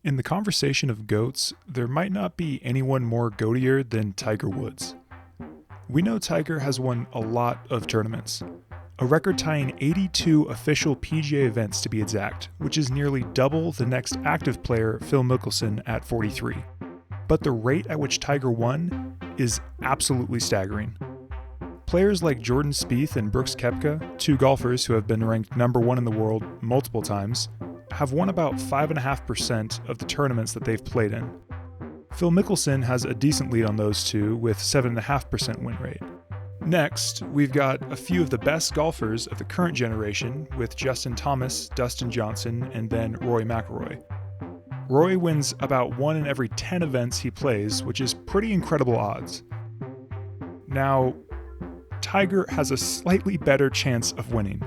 In the conversation of GOATs, there might not be anyone more goatier than Tiger Woods. We know Tiger has won a lot of tournaments, a record-tying 82 official PGA events to be exact, which is nearly double the next active player, Phil Mickelson, at 43. But the rate at which Tiger won is absolutely staggering. Players like Jordan Spieth and Brooks Koepka, two golfers who have been ranked number one in the world multiple times, have won about 5.5% of the tournaments that they've played in. Phil Mickelson has a decent lead on those two with 7.5% win rate. Next, we've got a few of the best golfers of the current generation with Justin Thomas, Dustin Johnson, and then Rory McIlroy. Rory wins about 1 in every 10 events he plays, which is pretty incredible odds. Now, Tiger has a slightly better chance of winning.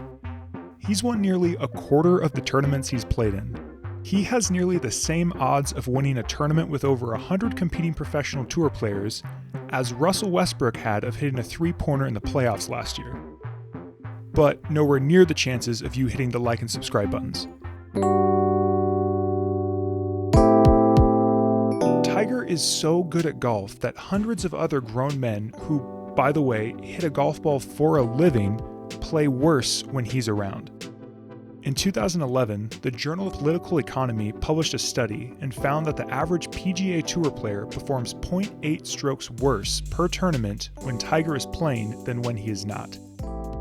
He's won nearly a quarter of the tournaments he's played in. He has nearly the same odds of winning a tournament with over 100 competing professional tour players as Russell Westbrook had of hitting a three-pointer in the playoffs last year. But nowhere near the chances of you hitting the like and subscribe buttons. Tiger is so good at golf that hundreds of other grown men who, by the way, hit a golf ball for a living, play worse when he's around. In 2011, the Journal of Political Economy published a study and found that the average PGA Tour player performs 0.8 strokes worse per tournament when Tiger is playing than when he is not.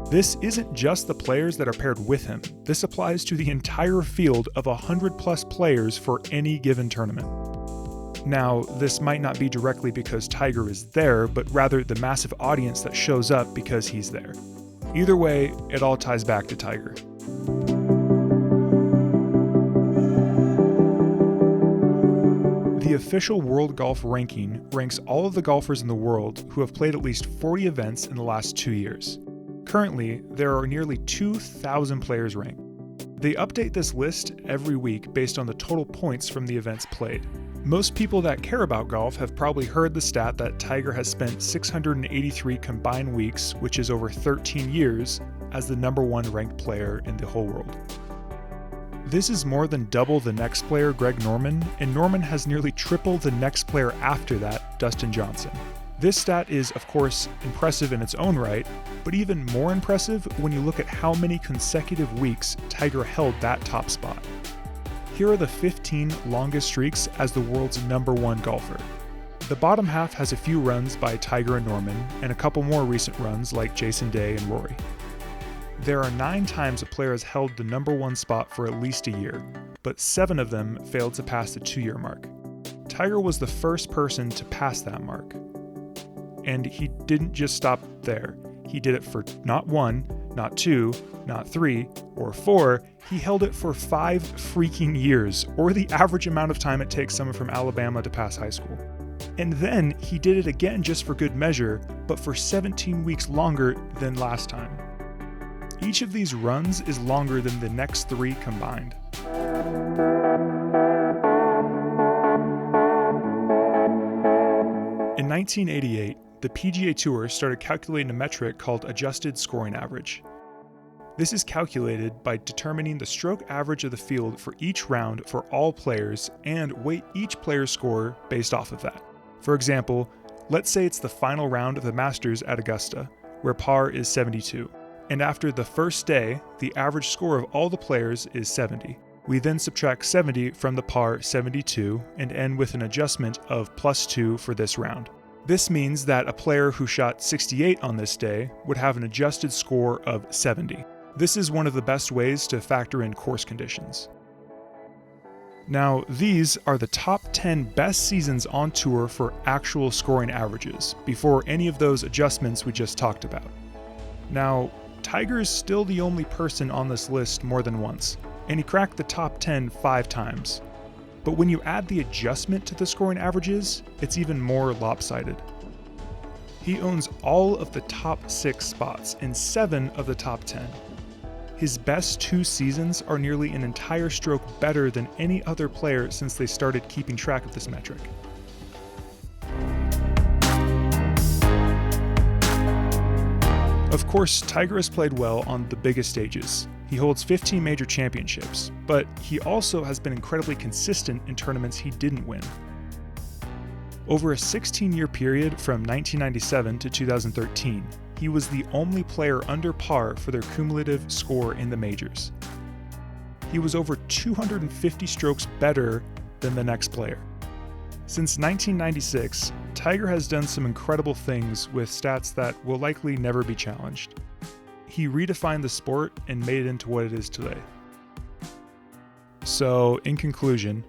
This isn't just the players that are paired with him. This applies to the entire field of 100-plus players for any given tournament. Now, this might not be directly because Tiger is there, but rather the massive audience that shows up because he's there. Either way, it all ties back to Tiger. The official World Golf Ranking ranks all of the golfers in the world who have played at least 40 events in the last 2 years. Currently, there are nearly 2,000 players ranked. They update this list every week based on the total points from the events played. Most people that care about golf have probably heard the stat that Tiger has spent 683 combined weeks, which is over 13 years, as the number one ranked player in the whole world. This is more than double the next player, Greg Norman, and Norman has nearly triple the next player after that, Dustin Johnson. This stat is, of course, impressive in its own right, but even more impressive when you look at how many consecutive weeks Tiger held that top spot. Here are the 15 longest streaks as the world's number one golfer. The bottom half has a few runs by Tiger and Norman, and a couple more recent runs like Jason Day and Rory. There are 9 times a player has held the number one spot for at least a year, but 7 of them failed to pass the 2-year mark. Tiger was the first person to pass that mark. And he didn't just stop there. He did it for not 1, not 2, not 3, or 4, he held it for 5 freaking years, or the average amount of time it takes someone from Alabama to pass high school. And then he did it again just for good measure, but for 17 weeks longer than last time. Each of these runs is longer than the next 3 combined. In 1988, the PGA Tour started calculating a metric called adjusted scoring average. This is calculated by determining the stroke average of the field for each round for all players and weight each player's score based off of that. For example, let's say it's the final round of the Masters at Augusta, where par is 72. And after the first day, the average score of all the players is 70. We then subtract 70 from the par 72 and end with an adjustment of +2 for this round. This means that a player who shot 68 on this day would have an adjusted score of 70. This is one of the best ways to factor in course conditions. Now, these are the top 10 best seasons on tour for actual scoring averages, before any of those adjustments we just talked about. Now, Tiger is still the only person on this list more than once, and he cracked the top 10 5 times. But when you add the adjustment to the scoring averages, it's even more lopsided. He owns all of the top 6 spots and 7 of the top 10. His best 2 seasons are nearly an entire stroke better than any other player since they started keeping track of this metric. Of course, Tiger has played well on the biggest stages. He holds 15 major championships, but he also has been incredibly consistent in tournaments he didn't win. Over a 16-year period from 1997 to 2013, he was the only player under par for their cumulative score in the majors. He was over 250 strokes better than the next player. Since 1996, Tiger has done some incredible things with stats that will likely never be challenged. He redefined the sport and made it into what it is today. So, in conclusion,